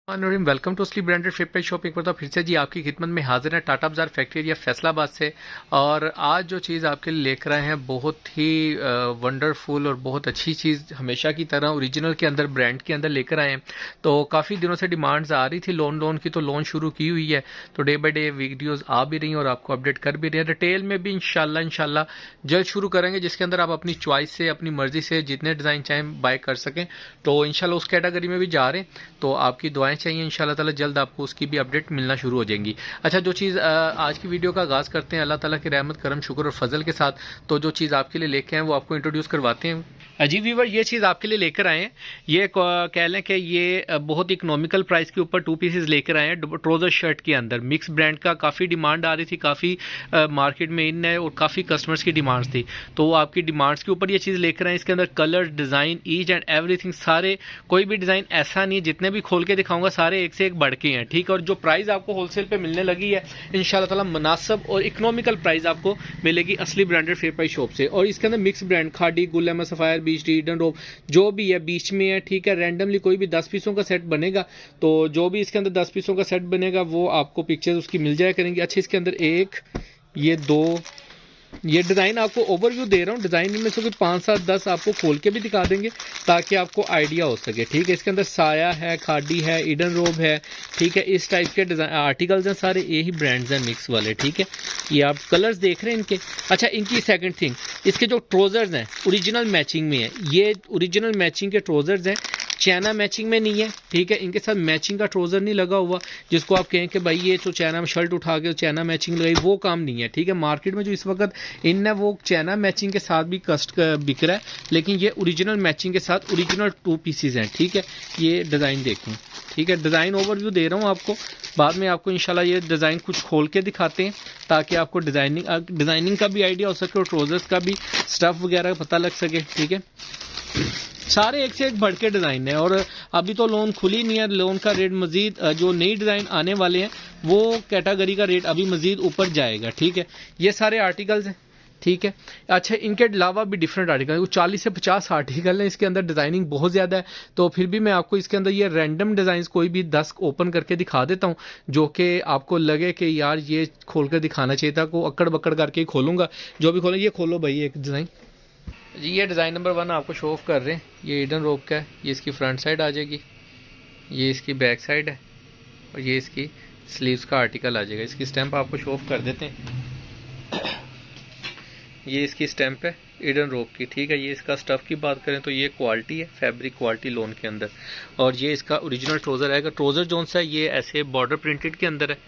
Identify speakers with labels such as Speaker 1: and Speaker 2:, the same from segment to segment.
Speaker 1: Welcome to असली branded Flipkart shop. एक बार तो फिर से जी आपकी खिदमत में हाजिर है टाटा बाजार फैक्ट्री एरिया फैसलाबाद से। और आज जो चीज़ आपके लिए लेकर आए हैं बहुत ही वंडरफुल और बहुत अच्छी चीज़, हमेशा की तरह ओरिजिनल के अंदर ब्रांड के अंदर लेकर आए हैं। तो काफ़ी दिनों से डिमांड्स आ रही थी लोन की, तो लोन शुरू की हुई है। तो डे बाई डे वीडियोज़ आ भी रही हैं और आपको अपडेट कर भी रहे हैं। रिटेल में भी इंशाल्लाह जल्द शुरू करेंगे, जिसके अंदर आप अपनी चॉइस से अपनी मर्जी से जितने डिज़ाइन चाहें बाय कर सकें। तो इंशाल्लाह उस कैटेगरी में भी जा रहे हैं, तो आपकी दुआएं चाहिए। इंशाल्लाह ताला जल्द आपको उसकी भी अपडेट मिलना शुरू हो जाएंगी। अच्छा, जो चीज़ आज की वीडियो का आगाज़ करते हैं अल्लाह ताला की रहमत करम शुक्र और फजल के साथ। तो जो चीज़ आपके लिए लेके आए वो आपको इंट्रोड्यूस करवाते हैं। जी वीवर, ये चीज़ आपके लिए लेकर आए हैं। ये कह लें कि ये बहुत इकोनॉमिकल प्राइस के ऊपर 2 पीसेस लेकर आए हैं ट्रोज़र शर्ट के अंदर। मिक्स ब्रांड का काफ़ी डिमांड आ रही थी, काफ़ी मार्केट में इन है और काफ़ी कस्टमर्स की डिमांड्स थी। तो आपकी डिमांड्स के ऊपर ये चीज़ लेकर आए। इसके अंदर colour, design, each and everything सारे, कोई भी डिज़ाइन ऐसा नहीं, जितने भी खोल के दिखाऊंगा सारे एक से एक बढ़ के हैं। ठीक है, और जो प्राइस आपको होलसेल पे मिलने लगी है इंशाल्लाह ताला मुनासिब और इकोनॉमिकल प्राइस आपको मिलेगी असली ब्रांडेड फेयर प्राइस शॉप से। और इसके अंदर मिक्स ब्रांड खाड़ी, गुल अहमद, सफायर, बीच डी, ईडन रोब जो भी है बीच में है। ठीक है, रैंडमली कोई भी 10 पीसों का सेट बनेगा, तो जो भी इसके अंदर 10 पीसों का सेट बनेगा वो आपको पिक्चर्स उसकी मिल जाया करेंगी। अच्छा, इसके अंदर एक, ये दो, ये डिज़ाइन आपको ओवरव्यू दे रहा हूँ। डिज़ाइन में से कोई 5, 7, 10 आपको खोल के भी दिखा देंगे ताकि आपको आइडिया हो सके। ठीक है, इसके अंदर साया है, खाड़ी है, ईडन रोब है। ठीक है, इस टाइप के डिज़ाइन आर्टिकल्स हैं, सारे यही ब्रांड्स हैं मिक्स वाले। ठीक है, ये आप कलर्स देख रहे हैं इनके। अच्छा, इनकी सेकंड थिंग, इसके जो ट्रोज़र्स हैं ओरिजिनल मैचिंग में है। ये ओरिजिनल मैचिंग के ट्रोज़र्स हैं, चाइना मैचिंग में नहीं है। ठीक है, इनके साथ मैचिंग का ट्रोज़र नहीं लगा हुआ जिसको आप कहें कि भाई ये तो चाइना में शर्ट उठा के चाइना मैचिंग लगाई, वो काम नहीं है। ठीक है, मार्केट में जो इस वक्त इन है वो चाइना मैचिंग के साथ भी बिक रहा है, लेकिन ये ओरिजिनल मैचिंग के साथ ओरिजिनल 2 पीसीज हैं। ठीक है, ये डिज़ाइन देखें। ठीक है, डिज़ाइन ओवरव्यू दे रहा हूँ आपको, बाद में आपको इंशाल्लाह ये डिज़ाइन कुछ खोल के दिखाते हैं ताकि आपको डिज़ाइनिंग का भी आइडिया हो सके और ट्रोज़र्स का भी स्टफ़ वगैरह पता लग सके। ठीक है, सारे एक से एक बढ़ के डिज़ाइन है और अभी तो लोन खुली नहीं है। लोन का रेट मज़ीद, जो नई डिज़ाइन आने वाले हैं वो कैटेगरी का रेट अभी मज़ीद ऊपर जाएगा। ठीक है, ये सारे आर्टिकल्स हैं। ठीक है, अच्छा, इनके अलावा भी डिफरेंट आर्टिकल 40 से 50 आर्टिकल हैं। इसके अंदर डिज़ाइनिंग बहुत ज़्यादा है, तो फिर भी मैं आपको इसके अंदर ये रैंडम डिज़ाइंस कोई भी 10 ओपन करके दिखा देता हूँ, जो कि आपको लगे कि यार ये खोल कर दिखाना चाहिए था। को अकड़ बकड़ करके ही खोलूँगा। जो भी खोलो, ये खोलो भाई एक डिज़ाइन जी। ये डिज़ाइन नंबर 1 आपको शो ऑफ कर रहे हैं। ये ईडन रोब का है। ये इसकी फ्रंट साइड आ जाएगी, ये इसकी बैक साइड है और ये इसकी स्लीव्स का आर्टिकल आ जाएगा। इसकी स्टैंप आपको शो ऑफ कर देते हैं। ये इसकी स्टैंप है ईडन रोब की। ठीक है, ये इसका स्टफ़ की बात करें तो ये क्वालिटी है, फैब्रिक क्वालिटी लोन के अंदर। और ये इसका ओरिजिनल ट्रोज़र आएगा। ट्रोज़र जोन सा ये ऐसे बॉर्डर प्रिंटेड के अंदर है।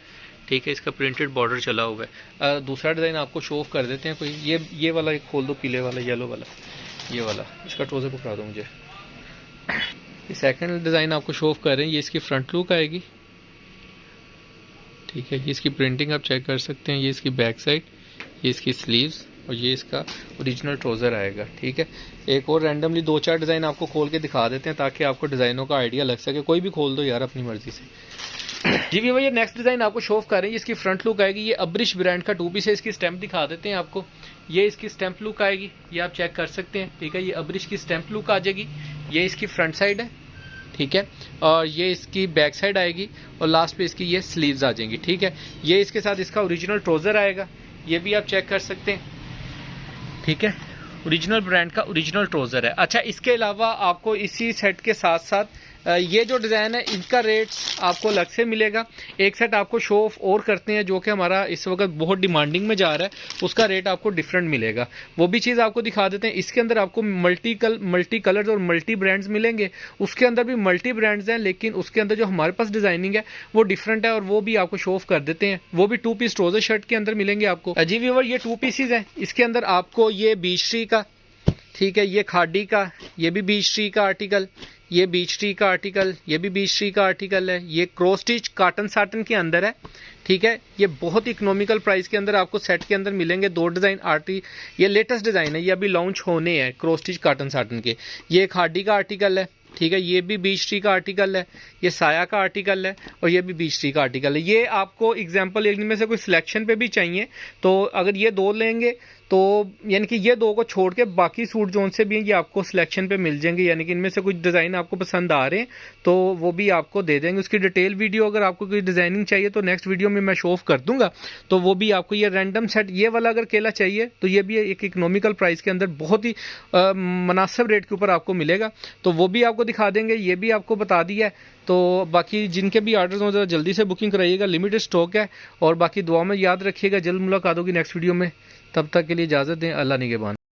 Speaker 1: ठीक है, इसका प्रिंटेड बॉर्डर चला हुआ है। दूसरा डिज़ाइन आपको शो ऑफ कर देते हैं। कोई ये वाला एक खोल दो, पीले वाला, येलो वाला, ये वाला, इसका ट्रोज़र पकड़ा दो मुझे। ये सेकंड डिज़ाइन आपको शो ऑफ कर रहे हैं। ये इसकी फ्रंट लुक आएगी। ठीक है, ये इसकी प्रिंटिंग आप चेक कर सकते हैं। ये इसकी बैक साइड, ये इसकी स्लीव्स और ये इसका ओरिजिनल ट्रोज़र आएगा। ठीक है, एक और रैंडमली 2-4 डिज़ाइन आपको खोल के दिखा देते हैं ताकि आपको डिज़ाइनों का आइडिया लग सके। कोई भी खोल दो यार अपनी मर्जी से। जी भैया, ये नेक्स्ट डिज़ाइन आपको शो ऑफ कर रहे हैं। इसकी फ्रंट लुक आएगी। ये अब्रिश ब्रांड का 2 पीस है। इसकी स्टैंप दिखा देते हैं आपको। ये इसकी स्टैंप लुक आएगी, ये आप चेक कर सकते हैं। ठीक है, ये अब्रिश की स्टैंप लुक आ जाएगी। ये इसकी फ्रंट साइड है। ठीक है, और ये इसकी बैक साइड आएगी और लास्ट पे इसकी ये स्लीव्स आ जाएंगी। ठीक है, ये इसके साथ इसका ओरिजिनल ट्रोज़र आएगा, ये भी आप चेक कर सकते हैं। ठीक है, ओरिजिनल ब्रांड का ओरिजिनल ट्रोज़र है। अच्छा, इसके अलावा आपको इसी सेट के साथ साथ ये जो डिज़ाइन है इनका रेट आपको अलग से मिलेगा। एक सेट आपको शो ऑफ और करते हैं जो कि हमारा इस वक्त बहुत डिमांडिंग में जा रहा है, उसका रेट आपको डिफरेंट मिलेगा। वो भी चीज़ आपको दिखा देते हैं। इसके अंदर आपको मल्टी कलर्स और मल्टी ब्रांड्स मिलेंगे। उसके अंदर भी मल्टी ब्रांड्स हैं, लेकिन उसके अंदर जो हमारे पास डिज़ाइनिंग है वो डिफरेंट है और वो भी आपको शो ऑफ कर देते हैं। वो भी 2 पीस ट्रोज़र शर्ट के अंदर मिलेंगे आपको। जी व्यूअर, ये 2 पीसीज हैं। इसके अंदर आपको ये बीच ट्री का, ठीक है, ये खाड़ी का, ये भी बीच ट्री का आर्टिकल, ये बीच ट्री का आर्टिकल, ये भी बीच ट्री का आर्टिकल है। ये क्रॉस स्टिच काटन साटन के अंदर है। ठीक है, ये बहुत इकोनॉमिकल प्राइस के अंदर आपको सेट के अंदर मिलेंगे। 2 डिज़ाइन ये लेटेस्ट डिज़ाइन है, ये अभी लॉन्च होने हैं क्रॉस स्टिच काटन साटन के। ये खाड़ी का आर्टिकल है। ठीक है, ये भी बीच ट्री का आर्टिकल है। ये साया का आर्टिकल है और ये भी बीच ट्री का आर्टिकल है। ये आपको एग्जांपल इनमें से कोई सिलेक्शन पे भी चाहिए तो अगर ये 2 लेंगे तो यानी कि ये दो को छोड़ के बाकी सूट जो से भी हैं ये आपको सिलेक्शन पे मिल जाएंगे, यानी कि इनमें से कुछ डिज़ाइन आपको पसंद आ रहे हैं तो वो भी आपको दे देंगे। उसकी डिटेल वीडियो अगर आपको कोई डिज़ाइनिंग चाहिए तो नेक्स्ट वीडियो में मैं शो ऑफ कर दूंगा, तो वो भी आपको ये रैंडम सेट ये वाला अगर केला चाहिए तो ये भी एक इकोनॉमिकल प्राइस के अंदर बहुत ही मुनासिब रेट के ऊपर आपको मिलेगा, तो वो भी आपको दिखा देंगे, ये भी आपको बता दिया है। तो बाकी जिनके भी आर्डर्स हों ज़रा जल्दी से बुकिंग कराइएगा, लिमिटेड स्टॉक है। और बाकी दुआ में याद रखिएगा, जल्द मुलाकात होगी नेक्स्ट वीडियो में, तब तक के लिए इजाज़त दें, अल्लाह निगहबान।